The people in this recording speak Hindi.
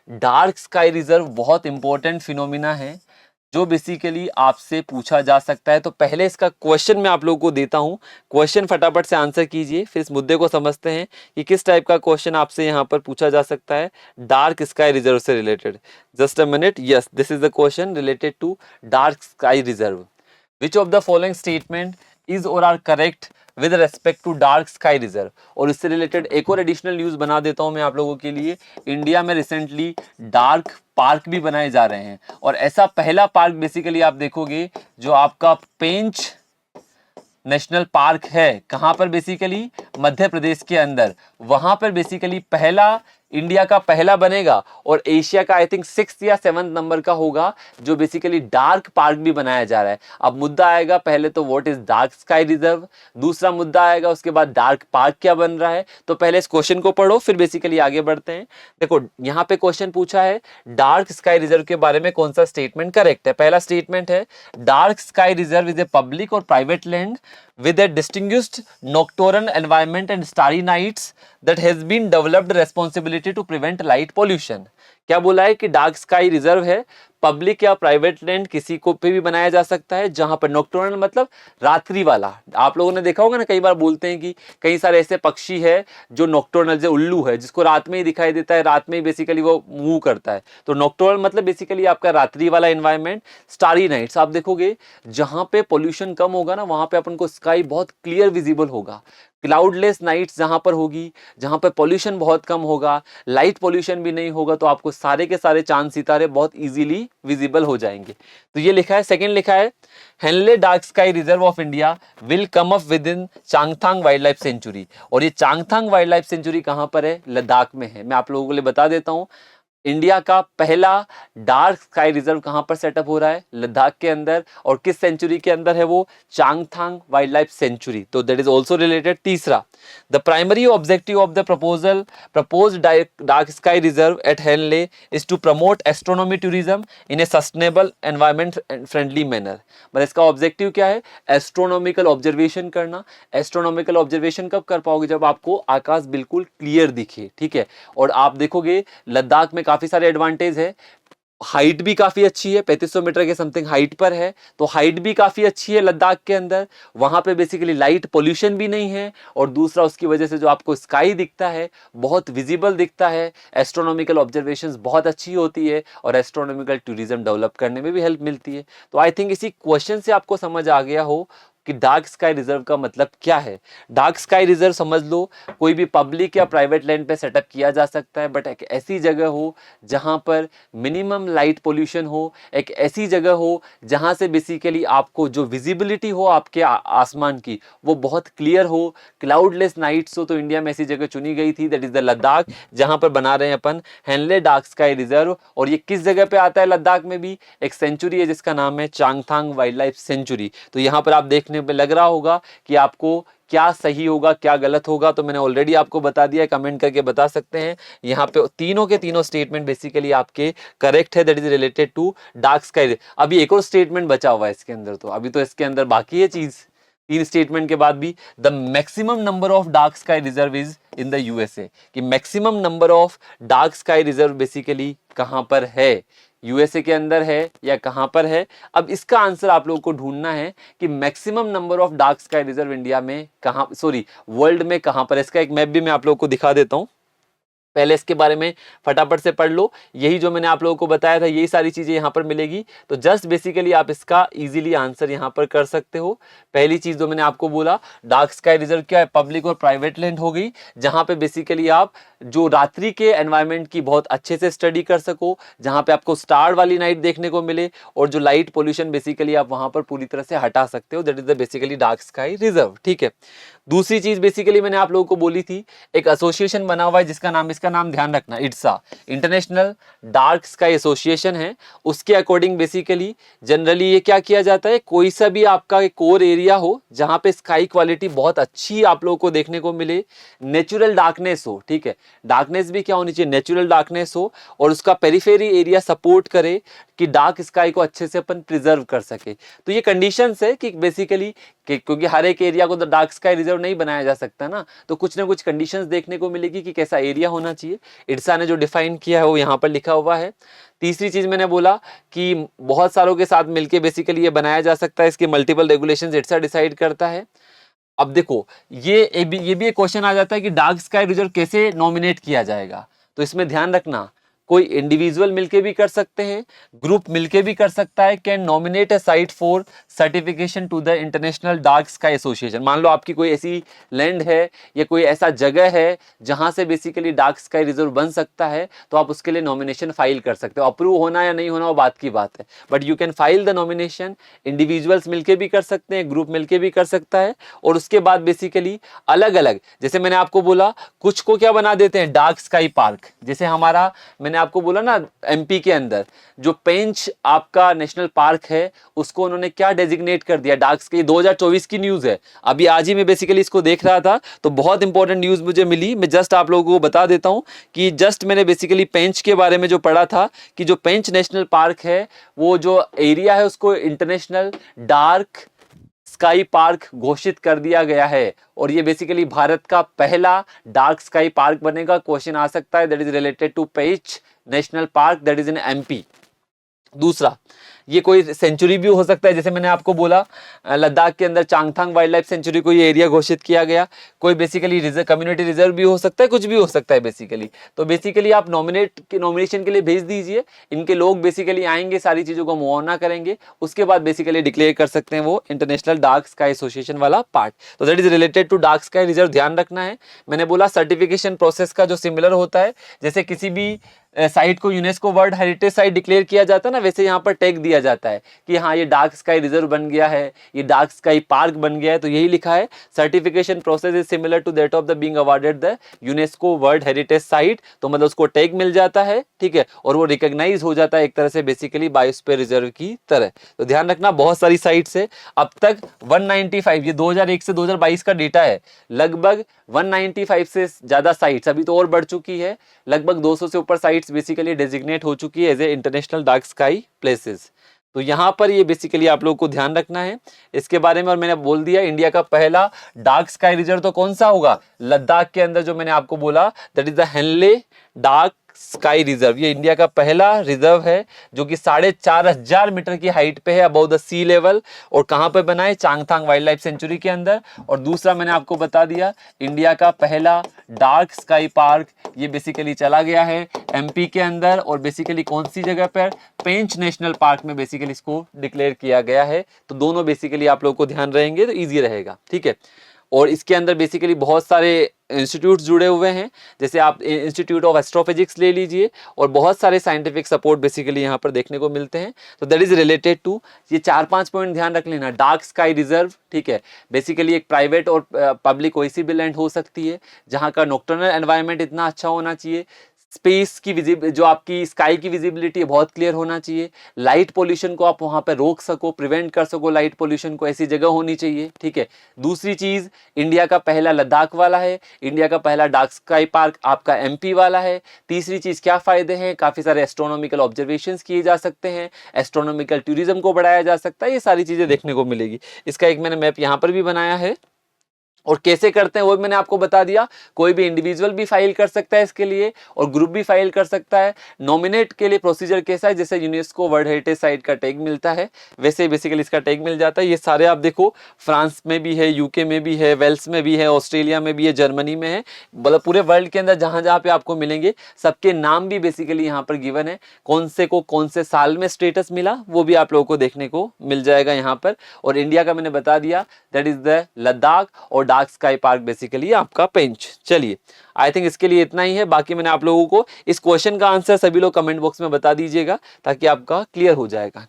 डार्क स्काई रिजर्व बहुत इंपॉर्टेंट फिनोमिना है जो बेसिकली आपसे पूछा जा सकता है। तो पहले इसका क्वेश्चन मैं आप लोगों को देता हूं, क्वेश्चन फटाफट से आंसर कीजिए, फिर इस मुद्दे को समझते हैं कि किस टाइप का क्वेश्चन आपसे यहां पर पूछा जा सकता है डार्क स्काई रिजर्व से related. Just a minute, yes, this is the question related to dark sky reserve. Which of the following statement is और are correct with respect to dark sky reserve. और इससे रिलेटेड एक और एडिशनल न्यूज बना देता हूं मैं आप लोगों के लिए। इंडिया में रिसेंटली डार्क पार्क भी बनाए जा रहे हैं, और ऐसा पहला पार्क बेसिकली आप देखोगे जो आपका पेंच नेशनल पार्क है। कहां पर? बेसिकली मध्य प्रदेश के अंदर। वहां पर बेसिकली पहला, इंडिया का पहला बनेगा और एशिया का आई थिंक 6th या 7th नंबर का होगा जो बेसिकली डार्क पार्क भी बनाया जा रहा है। अब मुद्दा आएगा पहले तो what is dark sky reserve, दूसरा मुद्दा आएगा उसके बाद डार्क पार्क क्या बन रहा है। तो पहले इस क्वेश्चन को पढ़ो फिर बेसिकली आगे बढ़ते हैं। देखो यहाँ पे क्वेश्चन पूछा है डार्क स्काई रिजर्व के बारे में कौन सा स्टेटमेंट करेक्ट है। पहला स्टेटमेंट है dark sky reserve is a public और private land with a distinguished nocturnal environment and starry nights that has been developed responsibility to prevent light pollution। क्या बोला है कि डार्क स्काई रिजर्व है, पब्लिक या प्राइवेट लैंड किसी को पे भी बनाया जा सकता है, जहां पर नॉक्टर्नल मतलब रात्रि वाला। आप लोगों ने देखा होगा ना, कई बार बोलते हैं कि कई सारे ऐसे पक्षी है जो नॉक्टर्नल, जो उल्लू है जिसको रात में ही दिखाई देता है, रात में ही बेसिकली वो मूव करता है। तो नॉक्टर्नल मतलब बेसिकली आपका रात्रि वाला एनवायरमेंट। स्टारी नाइट्स आप देखोगे जहां पे पोल्यूशन कम होगा ना, वहां पे अपन को स्काई बहुत क्लियर विजिबल होगा। क्लाउडलेस नाइट्स जहां पर होगी, जहां पर पोल्यूशन बहुत कम होगा, लाइट पोल्यूशन भी नहीं होगा, तो आपको सारे के सारे चांद सितारे बहुत इजीली विजिबल हो जाएंगे। तो ये लिखा है। सेकंड लिखा है Hanle dark sky reserve of India will come up within Changthang wild life sanctuary. और ये चांगथांग वाइल्ड लाइफ सेंचुरी कहां पर है? लद्दाख में है। मैं आप लोगों को लिए बता देता हूं, इंडिया का पहला डार्क स्काई रिजर्व कहां पर सेटअप हो रहा है? लद्दाख के अंदर। और किस सेंचुरी के अंदर है वो? Changthang wild life sanctuary. तो दैट इज ऑल्सो रिलेटेड। तीसरा, the primary objective of the proposed dark sky reserve at Hanle is to promote astronomy tourism in a sustainable environment friendly manner. मतलब इसका ऑब्जेक्टिव क्या है? एस्ट्रोनॉमिकल ऑब्जर्वेशन करना। एस्ट्रोनॉमिकल ऑब्जर्वेशन कब कर पाओगे? जब आपको आकाश बिल्कुल क्लियर दिखे, ठीक है। और आप देखोगे लद्दाख में काफी सारे एडवांटेज है। हाइट भी काफी अच्छी है, 3500 मीटर के समथिंग हाइट पर है, तो हाइट भी काफी अच्छी है लद्दाख के अंदर। वहां पे बेसिकली लाइट पोल्यूशन भी नहीं है, और दूसरा उसकी वजह से जो आपको स्काई दिखता है बहुत विजिबल दिखता है। एस्ट्रोनॉमिकल ऑब्जर्वेशंस बहुत अच्छी होती है, और एस्ट्रोनॉमिकल टूरिज्म डेवलप करने में भी हेल्प मिलती है। तो आई थिंक इसी क्वेश्चन से आपको समझ आ गया हो कि डार्क स्काई रिजर्व का मतलब क्या है। डार्क स्काई रिजर्व समझ लो कोई भी पब्लिक या प्राइवेट लैंड पे सेटअप किया जा सकता है, बट एक ऐसी जगह हो जहां पर मिनिमम लाइट पोल्यूशन हो, एक ऐसी जगह हो जहां से बेसिकली आपको जो विजिबिलिटी हो आपके आसमान की वो बहुत क्लियर हो, क्लाउडलेस नाइट्स हो। तो इंडिया में ऐसी जगह चुनी गई थी, दैट इज द लद्दाख, जहां पर बना रहे हैं अपन हेनले डार्क स्काई रिजर्व। और ये किस जगह पे आता है? लद्दाख में भी एक सेंचुरी है जिसका नाम है चांगथांग वाइल्ड लाइफ सेंचुरी। तो यहाँ पर आप देखने पे लग रहा होगा कि आपको क्या सही होगा क्या गलत होगा, तो मैंने ऑलरेडी आपको बता दिया, कमेंट करके बता सकते हैं। यहाँ पे तीनों के तीनों स्टेटमेंट बेसिकली आपके करेक्ट है, that is related to dark sky. अभी एक और स्टेटमेंट बचा हुआ है इसके अंदर, तो अभी तो इसके अंदर बाकी है चीज। तीन स्टेटमेंट के बाद भी the maximum number of dark sky reserve is in the USA, कि maximum number of dark sky reserve basically कहां पर है? यूएसए के अंदर है या कहां पर है? अब इसका आंसर आप लोगों को ढूंढना है कि maximum number of dark sky reserve India में कहां, सॉरी वर्ल्ड में कहां पर है। इसका एक मैप भी मैं आप लोगों को दिखा देता हूं, पहले इसके बारे में फटाफट से पढ़ लो। यही जो मैंने आप लोगों को बताया था यही सारी चीजें यहां पर मिलेगी, तो जस्ट बेसिकली आप इसका इजीली आंसर यहां पर कर सकते हो। पहली चीज जो मैंने आपको बोला, डार्क स्काई रिजर्व क्या है? पब्लिक और प्राइवेट लैंड हो गई, जहां पे बेसिकली आप जो रात्रि के एनवायरनमेंट की बहुत अच्छे से स्टडी कर सको, जहां पे आपको स्टार वाली नाइट देखने को मिले, और जो लाइट पोल्यूशन बेसिकली आप वहां पर पूरी तरह से हटा सकते हो, that is the basically dark sky reserve, ठीक है। दूसरी चीज बेसिकली मैंने आप लोगों को बोली थी, एक एसोसिएशन बना हुआ है जिसका नाम, इसका नाम ध्यान रखना, इट्सा, इंटरनेशनल डार्क स्काई एसोसिएशन है। उसके अकॉर्डिंग बेसिकली जनरली ये क्या किया जाता है, कोई सा भी आपका कोर एरिया हो जहां पे स्काई क्वालिटी बहुत अच्छी आप लोगों को देखने को मिले, नेचुरल डार्कनेस हो, ठीक है। डार्कनेस भी क्या होनी चाहिए? नेचुरल डार्कनेस हो, और उसका पेरिफेरी एरिया सपोर्ट करे कि डार्क स्काई को अच्छे से अपन प्रिजर्व कर सके। तो ये कंडीशंस है कि बेसिकली क्योंकि हर एक एरिया को तो डार्क स्काई रिजर्व नहीं बनाया जा सकता ना, तो कुछ ना कुछ कंडीशंस देखने को मिलेगी कि कैसा एरिया होना चाहिए। इट्सा ने जो डिफाइन किया है वो यहाँ पर लिखा हुआ है। तीसरी चीज मैंने बोला कि बहुत सारों के साथ मिलके बेसिकली ये बनाया जा सकता है, इसके मल्टीपल रेगुलेशंस इट्सा डिसाइड करता है। अब देखो ये भी एक क्वेश्चन आ जाता है कि डार्क स्काई रिजर्व कैसे नॉमिनेट किया जाएगा। तो इसमें ध्यान रखना, कोई इंडिविजुअल मिलके भी कर सकते हैं, ग्रुप मिलके भी कर सकता है। Can nominate a site for certification to the international dark sky association. मान लो आपकी कोई ऐसी लैंड है या कोई ऐसा जगह है जहां से बेसिकली डार्क स्काई रिजर्व बन सकता है, तो आप उसके लिए नॉमिनेशन फाइल कर सकते हो। अप्रूव होना या नहीं होना वो बात की बात है, but you can file the nomination. Individuals मिलके भी कर सकते हैं, ग्रुप मिलके भी कर सकता है। और उसके बाद बेसिकली अलग अलग, जैसे मैंने आपको बोला कुछ को क्या बना देते हैं, डार्क स्काई पार्क। जैसे हमारा मैंने आपको बोला ना एमपी के अंदर जो पेंच आपका नेशनल पार्क है उसको उन्होंने क्या डेजिग्नेट कर दिया, डार्क स्काई। 2024 की न्यूज है, अभी आज ही मैं बेसिकली इसको देख रहा था तो बहुत इंपॉर्टेंट न्यूज मुझे मिली। मैं जस्ट आप लोगों को बता देता हूं कि जस्ट मैंने बेसिकली पेंच के बारे में जो पढ़ा था कि जो पेंच नेशनल पार्क है वो जो एरिया है उसको इंटरनेशनल डार्क स्काई पार्क घोषित कर दिया गया है। और ये बेसिकली भारत का पहला डार्क स्काई पार्क बनेगा। क्वेश्चन आ सकता है that is related to Pench national park that is in MP. दूसरा, ये कोई सेंचुरी भी हो सकता है, जैसे मैंने आपको बोला लद्दाख के अंदर चांगथांग वाइल्ड लाइफ सेंचुरी को ये एरिया घोषित किया गया। कोई बेसिकली रिजर्व, कम्युनिटी रिजर्व भी हो सकता है, कुछ भी हो सकता है बेसिकली। तो बेसिकली आप नॉमिनेशन के लिए भेज दीजिए, इनके लोग बेसिकली आएंगे, सारी चीजों को मुआवना करेंगे, उसके बाद बेसिकली डिक्लेयर कर सकते हैं वो इंटरनेशनल डार्क स्काई एसोसिएशन वाला पार्ट। तो that is related to dark sky reserve, ध्यान रखना है। मैंने बोला सर्टिफिकेशन प्रोसेस का जो सिमिलर होता है, जैसे किसी भी साइट को UNESCO world heritage site declare किया जाता है ना, वैसे यहाँ पर टैग दिया जाता है कि हाँ ये डार्क स्काई रिजर्व बन गया है, ये डार्क स्काई पार्क बन गया है। तो यही लिखा है, certification process is similar to that of the being awarded the UNESCO world heritage site. तो मतलब उसको टैग मिल जाता है, ठीक है, और वो रिकॉग्नाइज हो जाता है एक तरह से बेसिकली बायोस्फीयर रिजर्व की तरह। तो ध्यान रखना, बहुत सारी साइट्स है। अब तक 195, ये 2001 से 2022 का डेटा है, लगभग 195 से ज्यादा साइट्स, अभी तो और बढ़ चुकी है, लगभग 200 से ऊपर साइट्स बेसिकली डेजिग्नेट हो चुकी है as a international dark sky places. तो यहाँ पर ये बेसिकली आप लोगों को ध्यान रखना है इसके बारे में। और मैंने बोल दिया इंडिया का पहला डार्क स्काई रिजर्व तो कौन सा होगा, लद्दाख के अंदर जो मैंने आपको बोला that is the Hanle dark sky reserve. ये इंडिया का पहला रिजर्व है जो कि 4500 मीटर की हाइट पे है, अबव द सी लेवल। और कहां पे बना है, चांगथांग वाइल्ड लाइफ सेंचुरी के अंदर। और दूसरा मैंने आपको बता दिया इंडिया का पहला डार्क स्काई पार्क, ये बेसिकली चला गया है एमपी के अंदर। और बेसिकली कौन सी जगह पर, पेंच नेशनल पार्क में बेसिकली इसको डिक्लेयर किया गया है। तो दोनों बेसिकली आप लोग को ध्यान रहेंगे तो ईजी रहेगा, ठीक है। और इसके अंदर बेसिकली बहुत सारे इंस्टीट्यूट्स जुड़े हुए हैं, जैसे आप इंस्टीट्यूट ऑफ एस्ट्रोफिजिक्स ले लीजिए, और बहुत सारे साइंटिफिक सपोर्ट बेसिकली यहाँ पर देखने को मिलते हैं। तो दैट इज रिलेटेड टू, ये 4-5 पॉइंट ध्यान रख लेना। डार्क स्काई रिजर्व, ठीक है, बेसिकली एक प्राइवेट और पब्लिक कोई सी भी लैंड हो सकती है जहाँ का नॉक्टर्नल एनवायरनमेंट इतना अच्छा होना चाहिए, स्पेस की जो आपकी स्काई की विजिबिलिटी है बहुत क्लियर होना चाहिए, लाइट पोल्यूशन को आप वहां पे रोक सको, प्रिवेंट कर सको लाइट पोल्यूशन को, ऐसी जगह होनी चाहिए, ठीक है। दूसरी चीज, इंडिया का पहला लद्दाख वाला है, इंडिया का पहला डार्क स्काई पार्क आपका एमपी वाला है। तीसरी चीज, क्या फायदे हैं, काफी सारे एस्ट्रोनॉमिकल ऑब्जर्वेशंस किए जा सकते हैं, एस्ट्रोनॉमिकल टूरिज्म को बढ़ाया जा सकता है, ये सारी चीजें देखने को मिलेगी। इसका एक मैंने मैप यहाँ पर भी बनाया है। और कैसे करते हैं वो मैंने आपको बता दिया, कोई भी इंडिविजुअल भी फाइल कर सकता है इसके लिए, और ग्रुप भी फाइल कर सकता है। नॉमिनेट के लिए प्रोसीजर कैसा है, जैसे यूनेस्को वर्ल्ड हेरिटेज साइट का टैग मिलता है वैसे बेसिकली इसका टैग मिल जाता है। ये सारे आप देखो, फ्रांस में भी है, यूके में भी है, वेल्स में भी है, ऑस्ट्रेलिया में भी है, जर्मनी में है, मतलब पूरे वर्ल्ड के अंदर जहां जहां पे आपको मिलेंगे सबके नाम भी बेसिकली यहाँ पर गिवन है, कौन से को कौन से साल में स्टेटस मिला वो भी आप लोगों को देखने को मिल जाएगा यहाँ पर। और इंडिया का मैंने बता दिया दैट इज द लद्दाख, और डार्क स्काई पार्क बेसिकली आपका पेंच। चलिए, आई थिंक इसके लिए इतना ही है। बाकी मैंने आप लोगों को इस क्वेश्चन का आंसर सभी लोग कमेंट बॉक्स में बता दीजिएगा ताकि आपका क्लियर हो जाएगा।